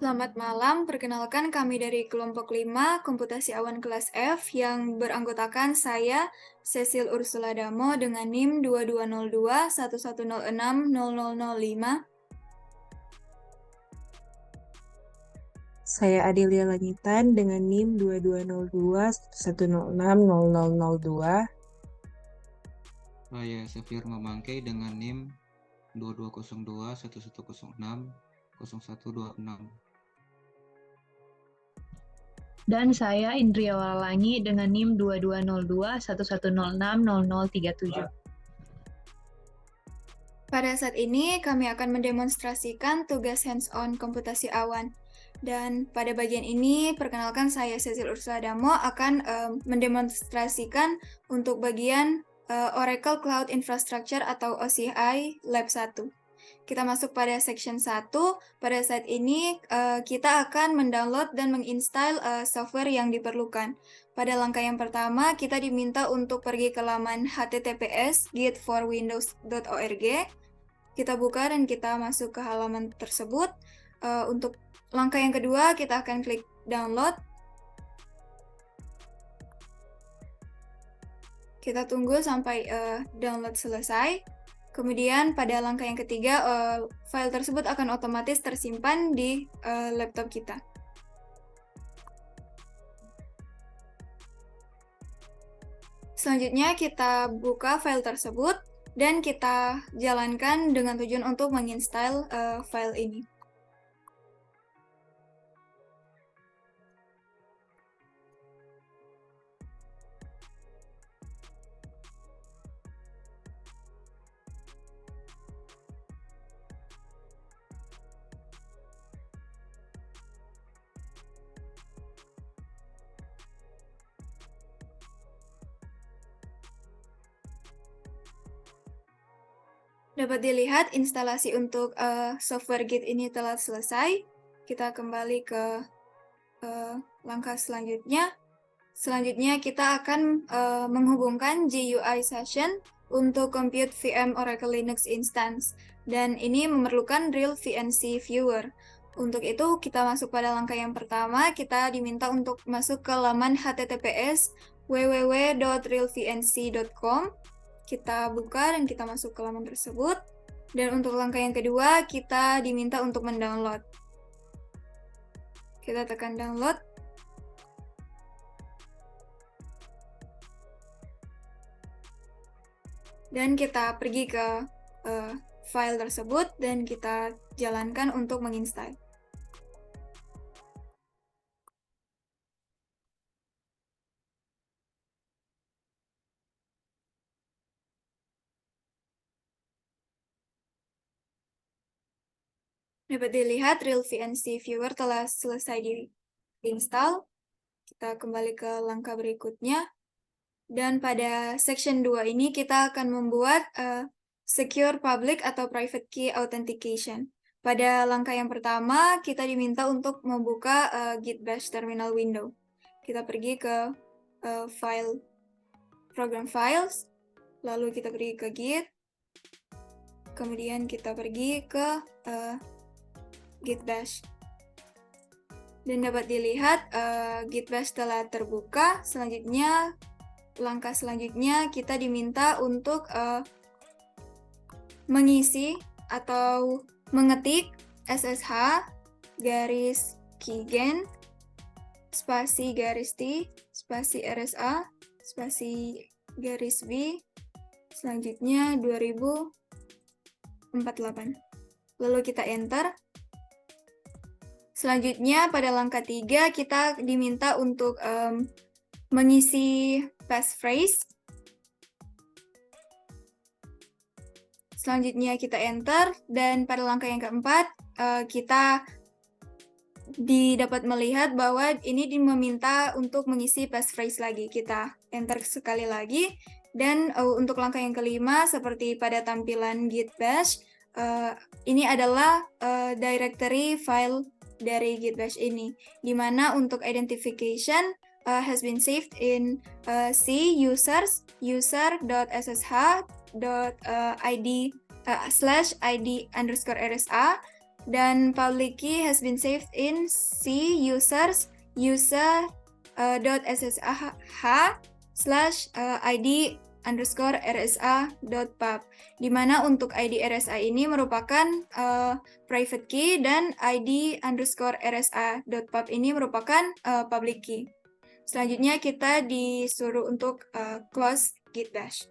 Selamat malam, perkenalkan kami dari kelompok 5 Komputasi Awan kelas F yang beranggotakan saya, Cecil Ursula Damo dengan NIM 220211060005. Saya Adelia Langitan dengan NIM 220211060002. Saya Safir Mamangkei dengan NIM 220211060126. Dan saya Indria Walangi dengan NIM 220211060037. Pada saat ini kami akan mendemonstrasikan tugas hands-on komputasi awan. Dan pada bagian ini, perkenalkan saya Cecil Ursula Damo akan mendemonstrasikan untuk bagian Oracle Cloud Infrastructure atau OCI Lab 1. Kita masuk pada section 1. Pada saat ini kita akan mendownload dan menginstal software yang diperlukan. Pada langkah yang pertama, kita diminta untuk pergi ke laman https://git4windows.org. Kita buka dan kita masuk ke halaman tersebut. Untuk langkah yang kedua, kita akan klik download. Kita tunggo sampai download selesai. Kemudian pada langkah yang ketiga, file tersebut akan otomatis tersimpan di laptop kita. Selanjutnya kita buka file tersebut dan kita jalankan dengan tujuan untuk menginstal file ini. Dapat dilihat instalasi untuk software Git ini telah selesai. Kita kembali ke langkah selanjutnya. Selanjutnya kita akan menghubungkan GUI session untuk Compute VM Oracle Linux Instance. Dan ini memerlukan Real VNC Viewer. Untuk itu kita masuk pada langkah yang pertama. Kita diminta untuk masuk ke laman https://www.realvnc.com. Kita buka dan kita masuk ke laman tersebut. Dan untuk langkah yang kedua, kita diminta untuk mendownload. Kita tekan download. Dan kita pergi ke file tersebut dan kita jalankan untuk menginstal. Dapat dilihat Real VNC Viewer telah selesai diinstal. Kita kembali ke langkah berikutnya. Dan pada section 2 ini kita akan membuat Secure Public atau Private Key Authentication. Pada langkah yang pertama, kita diminta untuk membuka Git Bash Terminal Window. Kita pergi ke file Program Files, lalu kita pergi ke Git, kemudian kita pergi ke Git Bash. Dan dapat dilihat Git Bash telah terbuka. Selanjutnya, langkah selanjutnya kita diminta untuk mengisi atau mengetik SSH garis keygen spasi garis T spasi RSA spasi garis V selanjutnya 2048. Lalu kita enter. Selanjutnya pada langkah 3 kita diminta untuk mengisi passphrase. Selanjutnya kita enter dan pada langkah yang keempat kita dapat melihat bahwa ini meminta untuk mengisi passphrase lagi. Kita enter sekali lagi dan untuk langkah yang kelima seperti pada tampilan Git Bash ini adalah directory file dari Git Bash ini, di mana untuk identification has been saved in C users user.ssh.id /id_rsa dan public key has been saved in C users user.ssh/id_rsa.pub, di mana untuk ID RSA ini merupakan private key dan ID_rsa.pub ini merupakan public key. Selanjutnya kita disuruh untuk close git bash.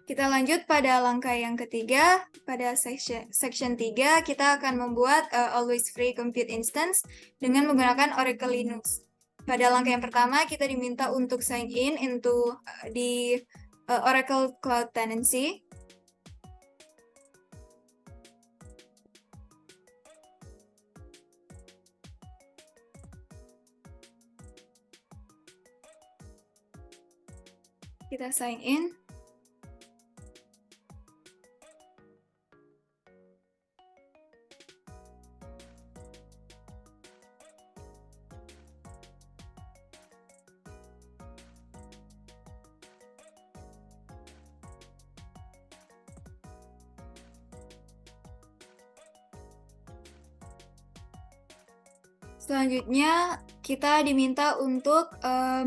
Kita lanjut pada langkah yang ketiga. Pada section 3, kita akan membuat always free compute instance dengan menggunakan Oracle Linux. Pada langkah yang pertama, kita diminta untuk sign in into di Oracle Cloud Tenancy. Kita sign in. Selanjutnya, kita diminta untuk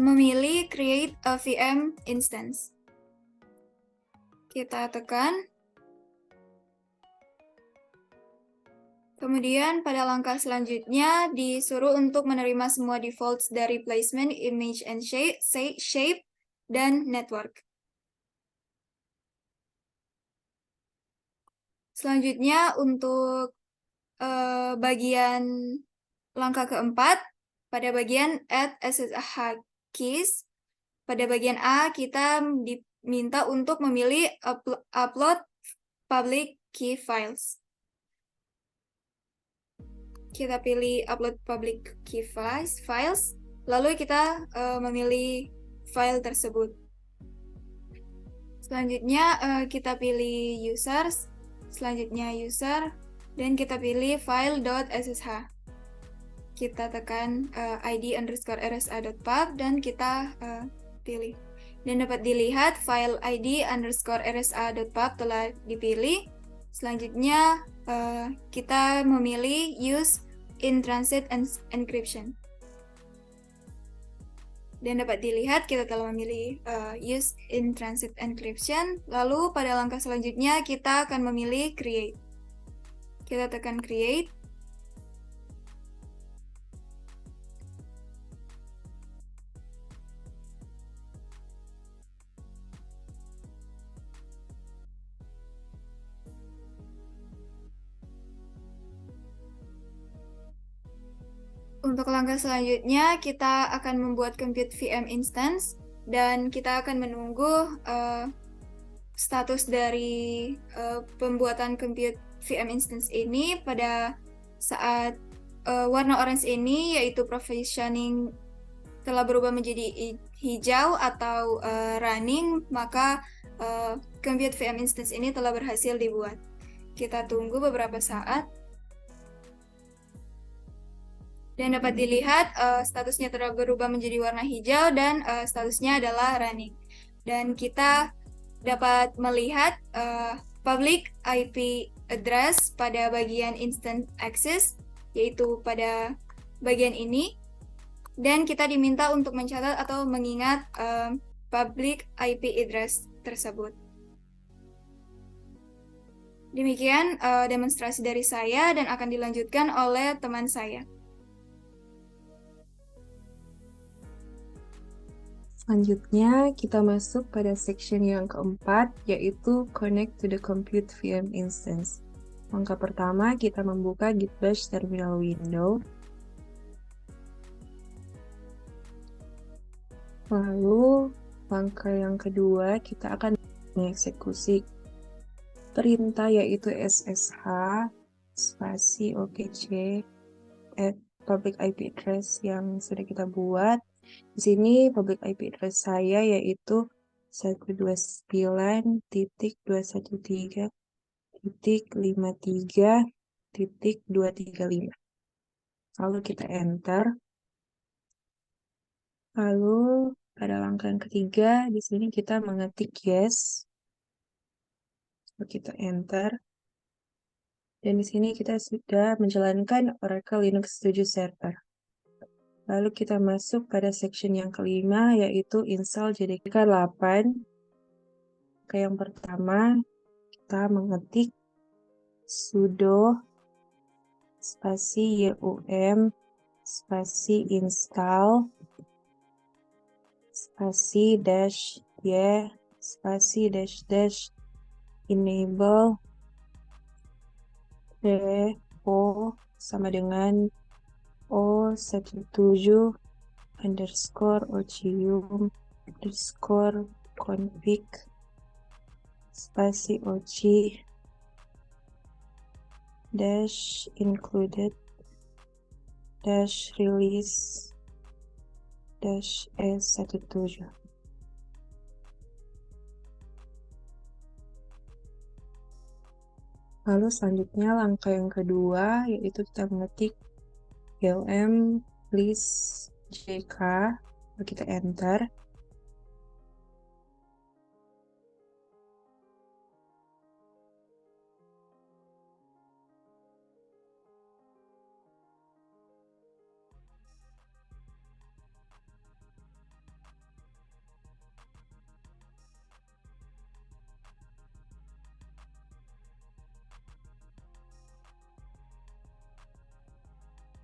memilih create a VM instance. Kita tekan. Kemudian pada langkah selanjutnya disuruh untuk menerima semua defaults dari placement, image and shape, dan network. Selanjutnya untuk bagian langkah keempat, pada bagian add SSH keys, pada bagian A kita diminta untuk memilih upload public key files. Kita pilih upload public key files, lalu kita memilih file tersebut. Selanjutnya kita pilih users, selanjutnya user, dan kita pilih file.ssh. Kita tekan id_rsa.pub dan kita pilih. Dan dapat dilihat file id_rsa.pub telah dipilih. Selanjutnya kita memilih use in transit encryption. Dan dapat dilihat kita telah memilih use in transit encryption. Lalu pada langkah selanjutnya kita akan memilih create. Kita tekan create. Untuk langkah selanjutnya, kita akan membuat compute VM instance, dan kita akan menunggu status dari pembuatan compute VM instance ini. Pada saat warna orange ini, yaitu provisioning telah berubah menjadi hijau atau running, maka compute VM instance ini telah berhasil dibuat. Kita tunggu beberapa saat. Dan dapat dilihat statusnya telah berubah menjadi warna hijau dan statusnya adalah running. Dan kita dapat melihat public IP address pada bagian instant access, yaitu pada bagian ini. Dan kita diminta untuk mencatat atau mengingat public IP address tersebut. Demikian demonstrasi dari saya dan akan dilanjutkan oleh teman saya. Selanjutnya, kita masuk pada section yang keempat, yaitu Connect to the Compute VM Instance. Langkah pertama, kita membuka Git Bash terminal window. Lalu, langkah yang kedua, kita akan mengeksekusi perintah, yaitu ssh spasi okc add public IP address yang sudah kita buat. Di sini public IP address saya yaitu 129.168.53.235. Lalu kita enter. Lalu pada langkah yang ketiga, di sini kita mengetik yes. Lalu kita enter. Dan di sini kita sudah menjalankan Oracle Linux 7 Server. Lalu kita masuk pada section yang kelima, yaitu install JDK 8. Yang pertama, kita mengetik sudo spasi yum spasi install spasi dash y spasi dash dash enable o sama dengan o17 underscore ocium underscore config spasi oc dash included dash release dash e17. Lalu selanjutnya langkah yang kedua yaitu kita mengetik list jk, lalu kita enter.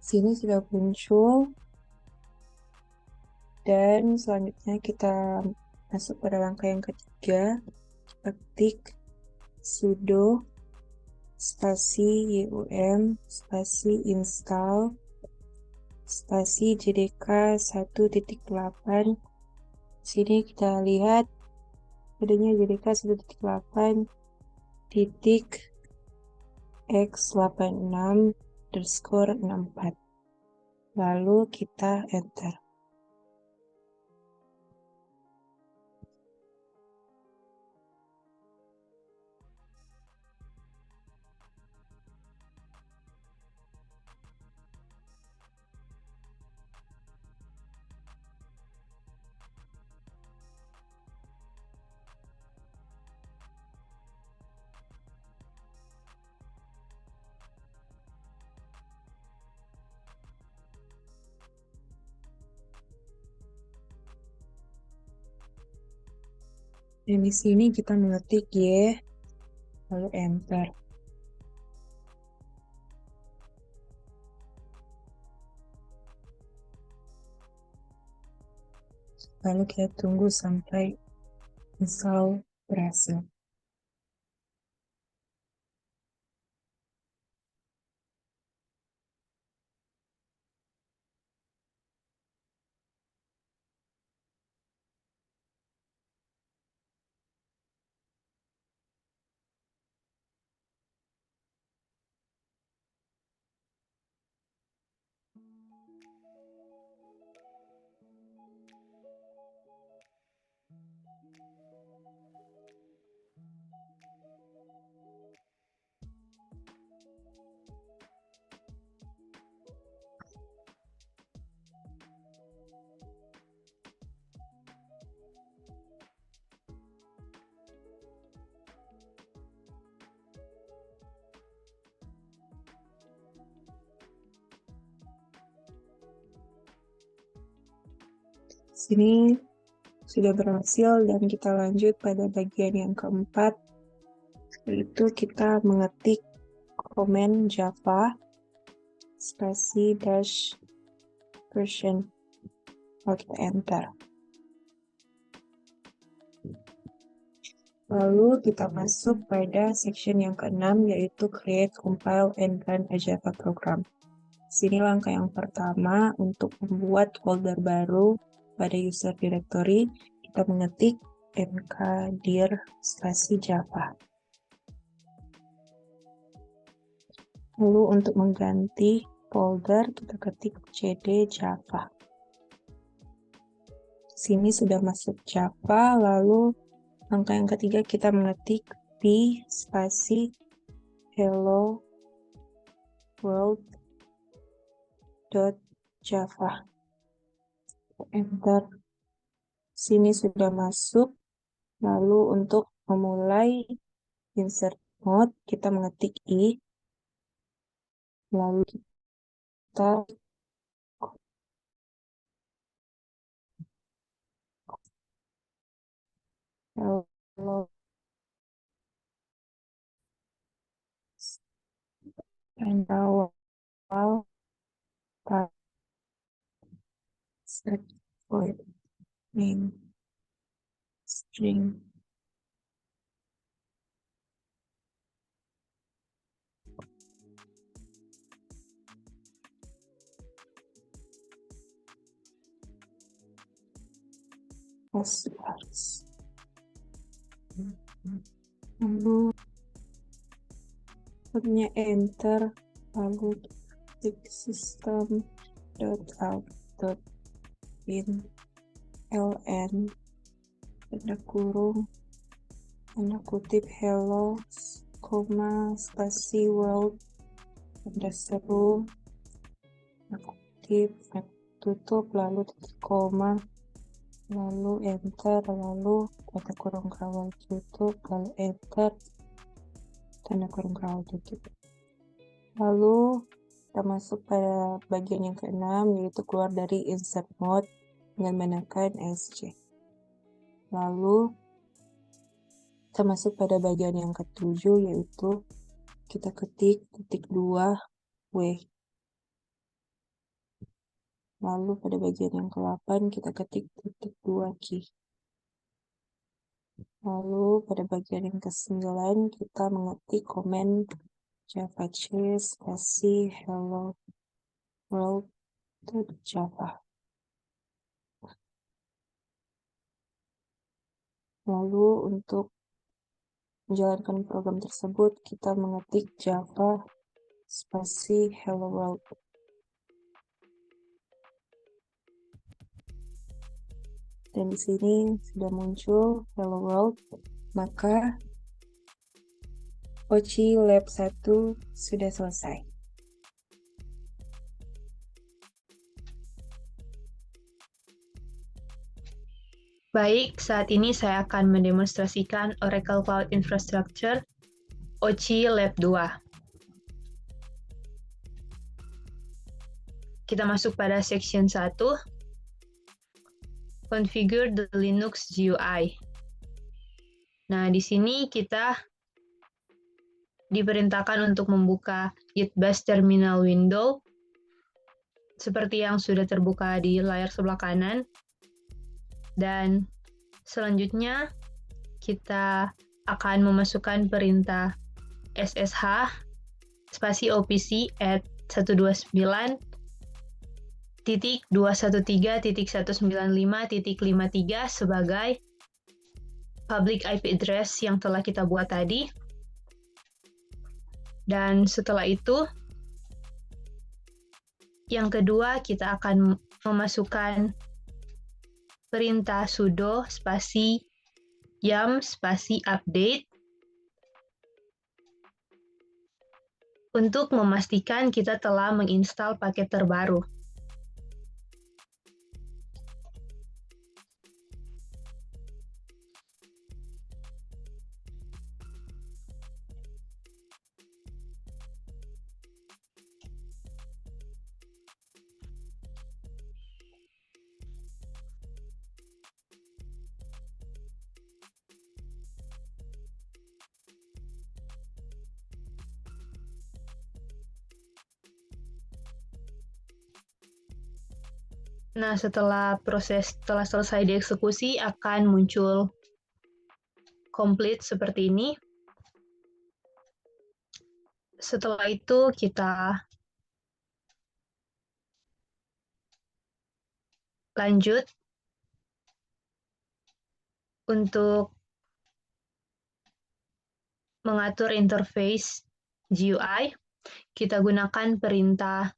Sini sudah muncul. Dan selanjutnya kita masuk pada langkah yang ketiga. Ketik sudo spasi yum spasi install spasi jdk 1.8. Sini kita lihat adanya jdk 1.8 titik x86 underscore 64. Lalu kita enter. Dan di sini kita mengetik Y, lalu enter. Lalu kita tunggu sampai install berhasil. Sini sudah berhasil dan kita lanjut pada bagian yang keempat, yaitu kita mengetik command java spasi dash version, lalu kita enter. Lalu kita masuk pada section yang keenam, yaitu create, compile, and run a Java program. Sini langkah yang pertama untuk membuat folder baru pada user directory, kita mengetik mkdir spasi java. Lalu untuk mengganti folder, kita ketik cd java. Sini sudah masuk Java, lalu langkah yang ketiga kita mengetik p spasi hello world.java. Enter. Sini sudah masuk. Lalu untuk memulai insert mode, kita mengetik i. lalu kita hello and awal set void main string passwords. Lalu hanya enter, lalu ketik system.out.println tanda kurung tanda kutip hello koma spasi world tanda seru tanda kutip tutup lalu titik koma lalu enter lalu tanda kurung kawal tutup lalu enter tanda kurung kawal tutup. Lalu kita masuk pada bagian yang keenam, yaitu keluar dari insert mode dengan menekan SC. Lalu kita masuk pada bagian yang ketujuh, yaitu kita ketik titik 2 W. Lalu pada bagian yang ke-8 kita ketik titik 2 Q. Lalu pada bagian yang ke-9 kita mengetik komen Java C spasi hello world Java. Lalu untuk menjalankan program tersebut kita mengetik Java spasi hello world. Dan di sini sudah muncul hello world, maka OCI Lab 1 sudah selesai. Baik, saat ini saya akan mendemonstrasikan Oracle Cloud Infrastructure OCI Lab 2. Kita masuk pada section 1, Configure the Linux GUI. Nah, di sini kita diperintahkan untuk membuka Git Bash Terminal window seperti yang sudah terbuka di layar sebelah kanan. Dan selanjutnya kita akan memasukkan perintah SSH spasi OPC at 129.213.195.53 sebagai public IP address yang telah kita buat tadi. Dan setelah itu, yang kedua kita akan memasukkan perintah sudo spasi yum spasi update untuk memastikan kita telah menginstal paket terbaru. Nah, setelah selesai dieksekusi akan muncul complete seperti ini. Setelah itu kita lanjut untuk mengatur interface GUI. Kita gunakan perintah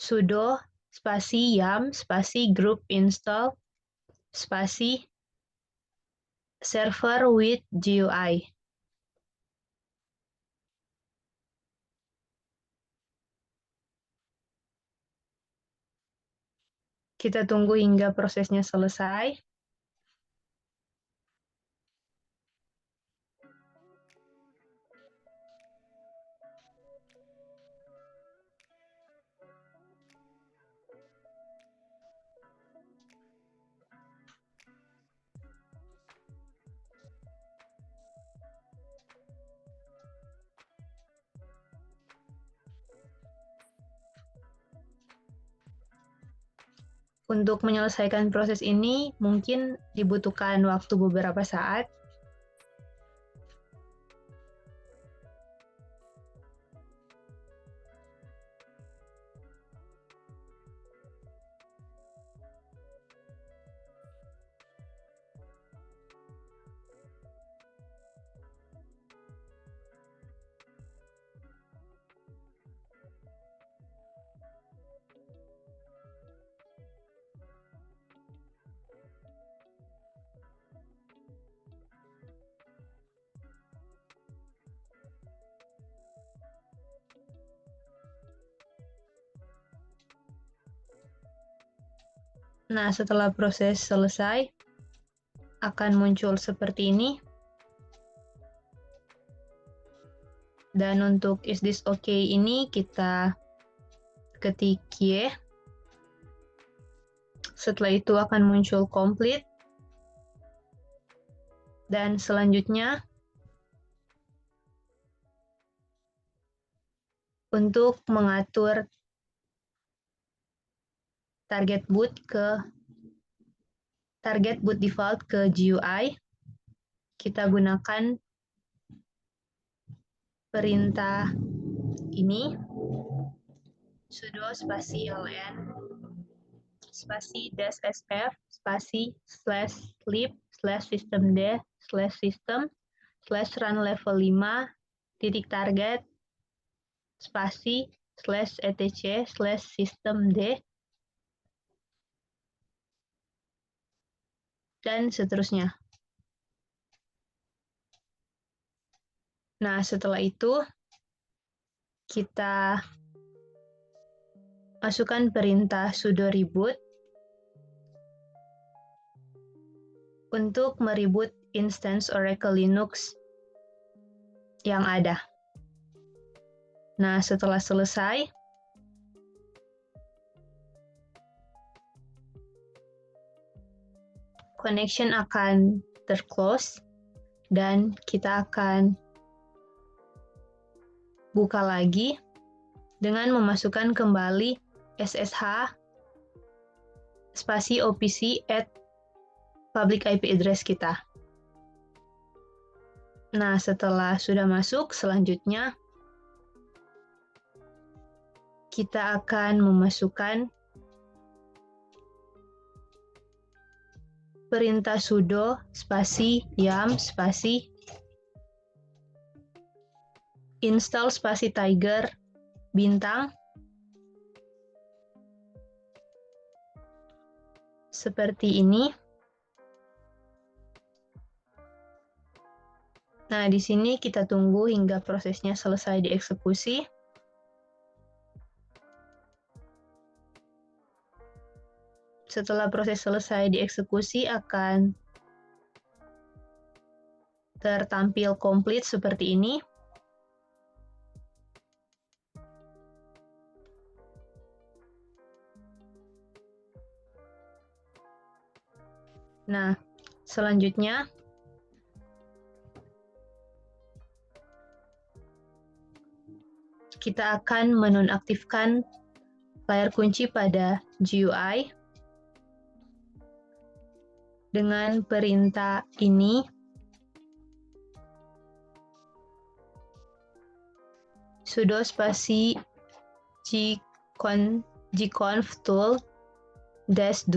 sudo spasi yum spasi group install spasi server with GUI. Kita tunggu hingga prosesnya selesai. Untuk menyelesaikan proses ini mungkin dibutuhkan waktu beberapa saat. Nah, setelah proses selesai, akan muncul seperti ini. Dan untuk is this okay ini kita ketik Y. Setelah itu akan muncul complete. Dan selanjutnya, untuk mengatur target boot default ke GUI, kita gunakan perintah ini, sudo spasi ln spasi -sf spasi /lib/systemd/system/run level 5 titik target spasi /etc/systemd dan seterusnya. Nah, setelah itu kita masukkan perintah sudo reboot untuk mereboot instance Oracle Linux yang ada. Nah, setelah selesai, connection akan terclose dan kita akan buka lagi dengan memasukkan kembali SSH spasi OPC at public IP address kita. Nah, setelah sudah masuk, selanjutnya kita akan memasukkan perintah sudo spasi yum spasi install spasi tiger bintang seperti ini. Nah, di sini kita tunggu hingga prosesnya selesai dieksekusi. Setelah proses selesai dieksekusi akan tertampil komplit seperti ini. Nah, selanjutnya kita akan menonaktifkan layar kunci pada GUI dengan perintah ini, sudo spasi gconf tool -2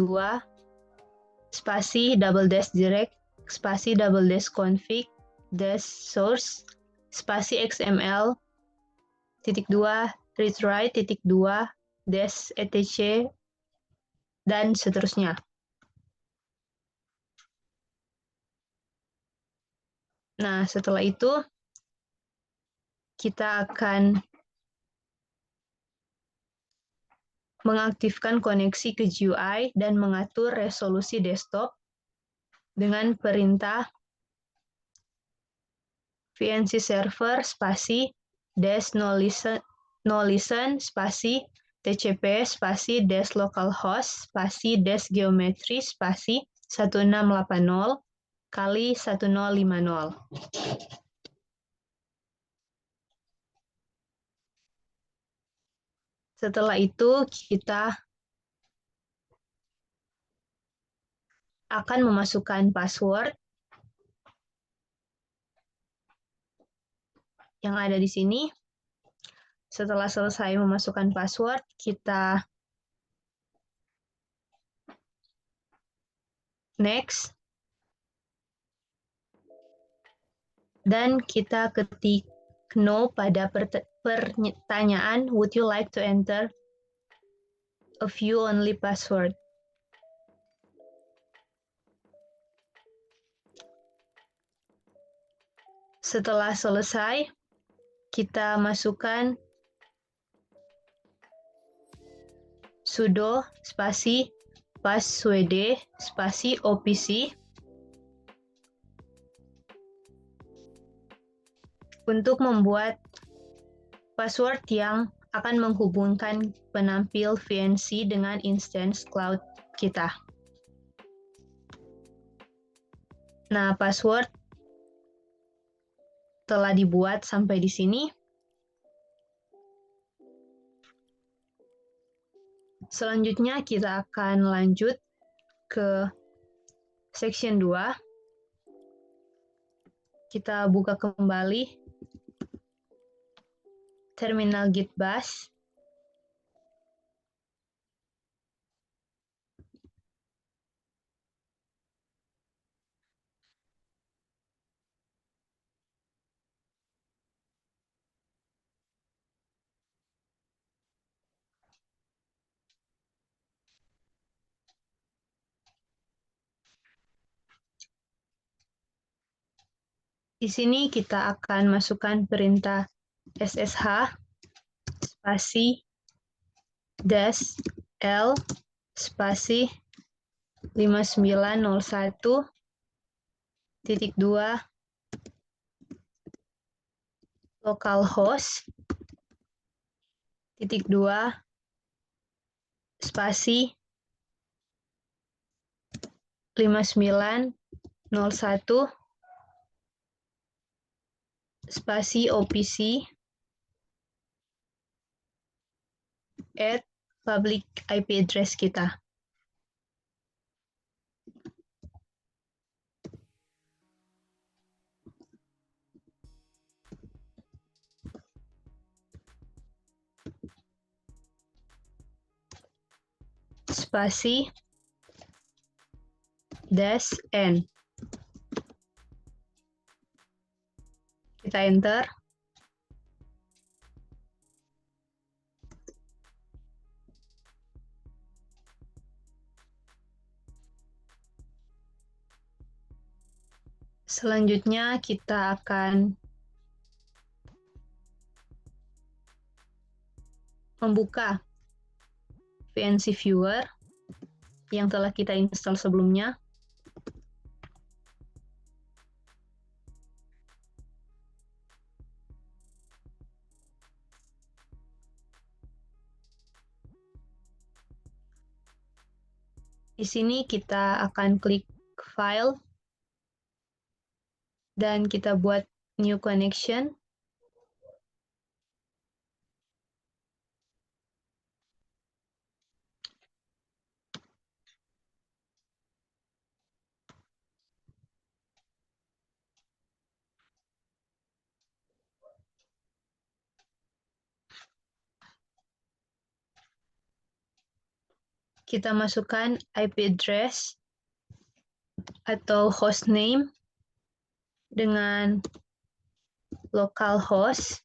spasi /direct spasi /config -source spasi xml -2 readwrite -2 -etc dan seterusnya. Nah, setelah itu kita akan mengaktifkan koneksi ke GUI dan mengatur resolusi desktop dengan perintah vnc server spasi -no-listen spasi tcp spasi -localhost spasi -geometry spasi 1680 kali 1050. Setelah itu kita akan memasukkan password yang ada di sini. Setelah selesai memasukkan password, kita next. Dan kita ketik no pada pertanyaan, would you like to enter a view only password? Setelah selesai, kita masukkan sudo spasi passwd spasi opc untuk membuat password yang akan menghubungkan penampil VNC dengan instance cloud kita. Nah, password telah dibuat sampai di sini. Selanjutnya kita akan lanjut ke section 2. Kita buka kembali terminal Git Bash. Di sini kita akan masukkan perintah ssh spasi dash l spasi 5901.2 localhost .2 spasi 5901 spasi opc at public IP address kita. Spasi dash n. Kita enter. Selanjutnya kita akan membuka VNC Viewer yang telah kita install sebelumnya. Di sini kita akan klik File dan kita buat New Connection. Kita masukkan IP address atau hostname dengan localhost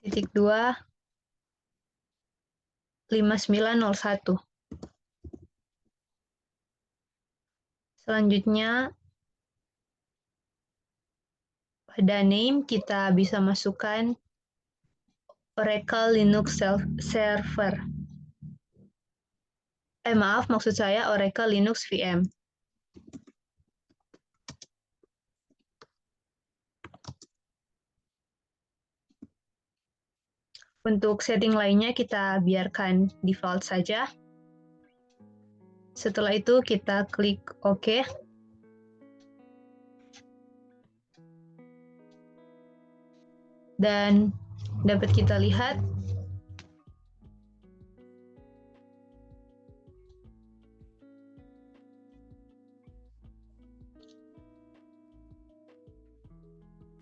.2 5901. Selanjutnya pada name kita bisa masukkan Oracle Linux Server. Maaf, maksud saya Oracle Linux VM. Untuk setting lainnya kita biarkan default saja. Setelah itu kita klik OK. Dan dapat kita lihat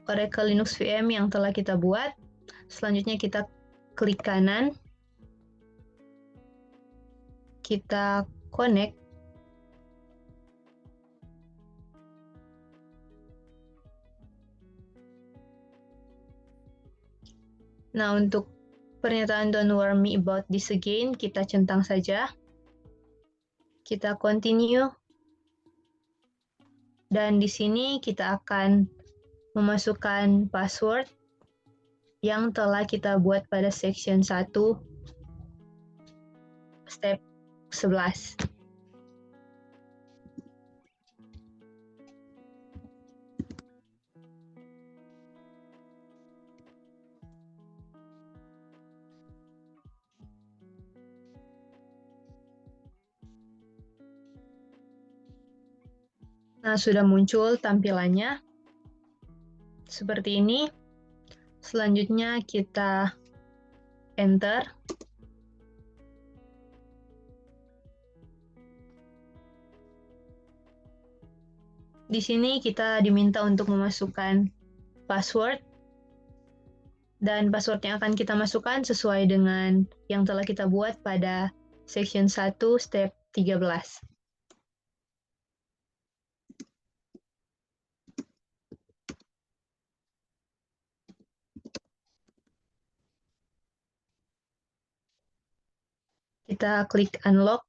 Oracle Linux VM yang telah kita buat. Selanjutnya kita klik kanan, kita connect. Nah, untuk pernyataan don't worry me about this again, kita centang saja. Kita continue. Dan di sini kita akan memasukkan password yang telah kita buat pada section 1, step 11. Nah, sudah muncul tampilannya seperti ini. Selanjutnya kita enter. Di sini kita diminta untuk memasukkan password, dan password yang akan kita masukkan sesuai dengan yang telah kita buat pada section 1, step 13. Kita klik unlock.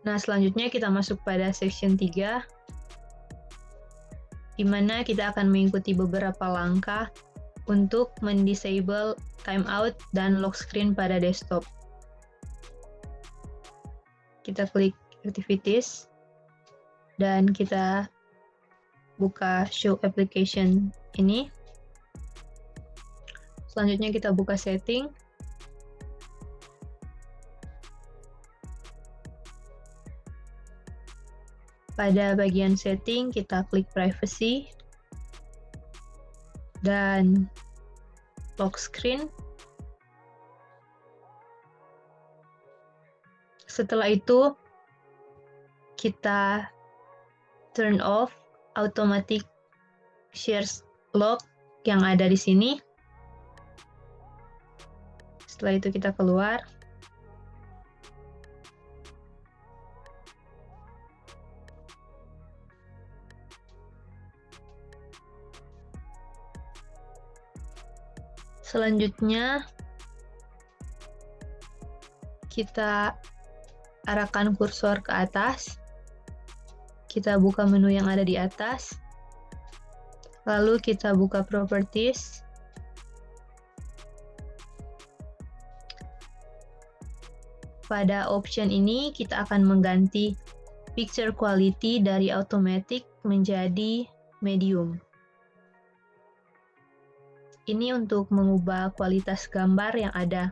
Nah, selanjutnya kita masuk pada section 3, di mana kita akan mengikuti beberapa langkah untuk mendisable timeout dan lock screen pada desktop. Kita klik activities, dan kita buka show application ini. Selanjutnya kita buka setting. Pada bagian setting, kita klik privacy dan lock screen. Setelah itu, kita turn off automatic shares lock yang ada di sini. Setelah itu kita keluar. Selanjutnya, kita arahkan kursor ke atas. Kita buka menu yang ada di atas. Lalu kita buka properties. Pada option ini, kita akan mengganti picture quality dari automatic menjadi medium. Ini untuk mengubah kualitas gambar yang ada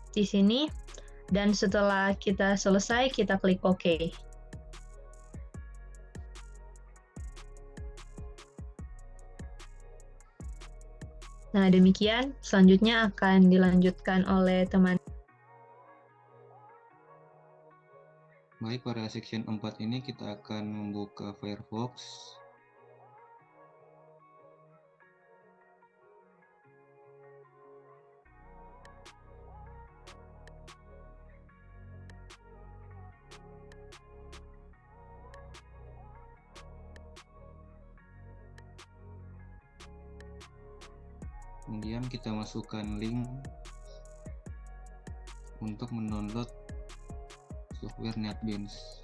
di sini, dan setelah kita selesai, kita klik OK. Nah, demikian. Selanjutnya akan dilanjutkan oleh teman. Baik, pada section 4 ini kita akan membuka Firefox. Kemudian kita masukkan link untuk mendownload software NetBeans.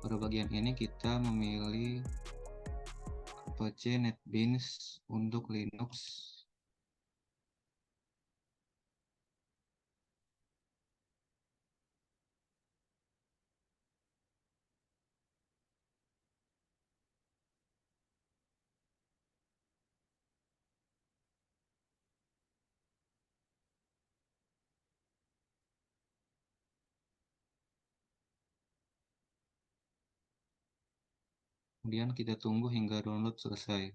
Pada bagian ini kita memilih Apache NetBeans untuk Linux. Kemudian kita tunggu hingga download selesai.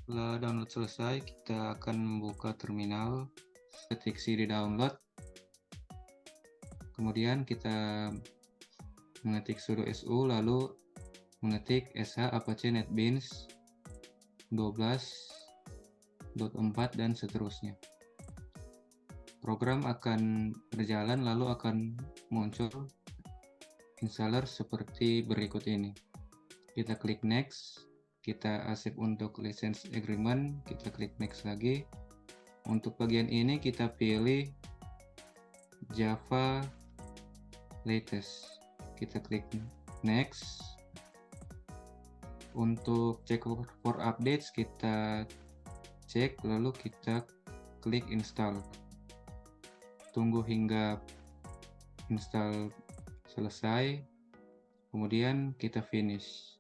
Setelah download selesai, kita akan membuka terminal, ketik cd download, kemudian kita mengetik sudo su, lalu mengetik sh apache netbeans 12.4 dan seterusnya. Program akan berjalan, lalu akan muncul installer seperti berikut ini. Kita klik next. Kita accept untuk license agreement, kita klik next lagi. Untuk bagian ini kita pilih Java latest, kita klik next. Untuk check for updates kita cek, lalu kita klik install. Tunggu hingga install selesai, kemudian kita finish.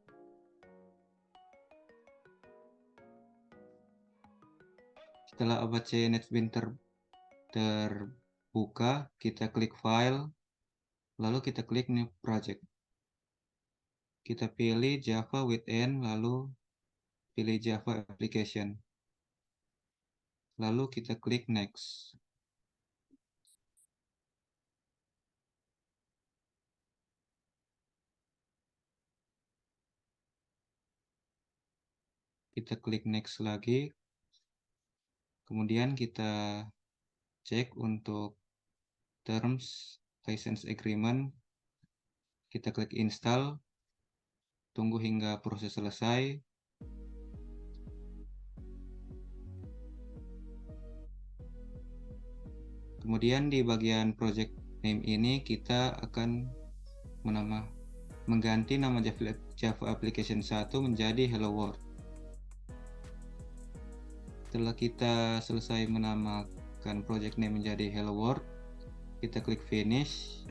Setelah Apache NetBeans terbuka, kita klik File, lalu kita klik New Project. Kita pilih Java with N, lalu pilih Java Application. Lalu kita klik Next. Kita klik Next lagi. Kemudian kita cek untuk Terms License Agreement. Kita klik Install. Tunggu hingga proses selesai. Kemudian di bagian project name ini kita akan mengganti nama Java Application 1 menjadi Hello World. Setelah kita selesai menamakan project name menjadi Hello World, kita klik Finish.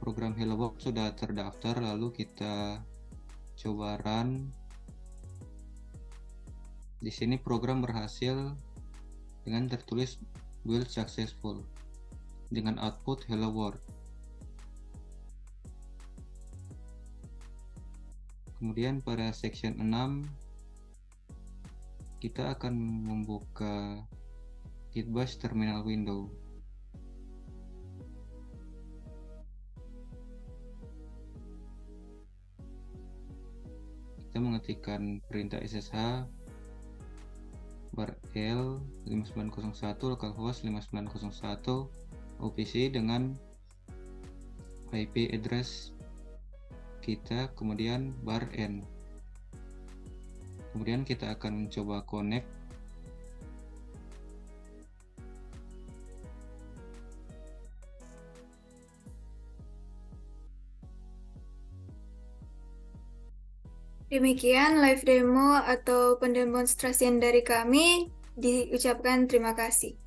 program Hello World sudah terdaftar, lalu kita coba run. Di sini program berhasil dengan tertulis build successful dengan output Hello World. Kemudian pada section 6 kita akan membuka Git Bash terminal window. Kita mengetikkan perintah SSH var L 5901 localhost 5901 OPC dengan IP address kita, kemudian var N. Kemudian kita akan mencoba connect. Demikian live demo atau pendemonstrasian dari kami. Diucapkan terima kasih.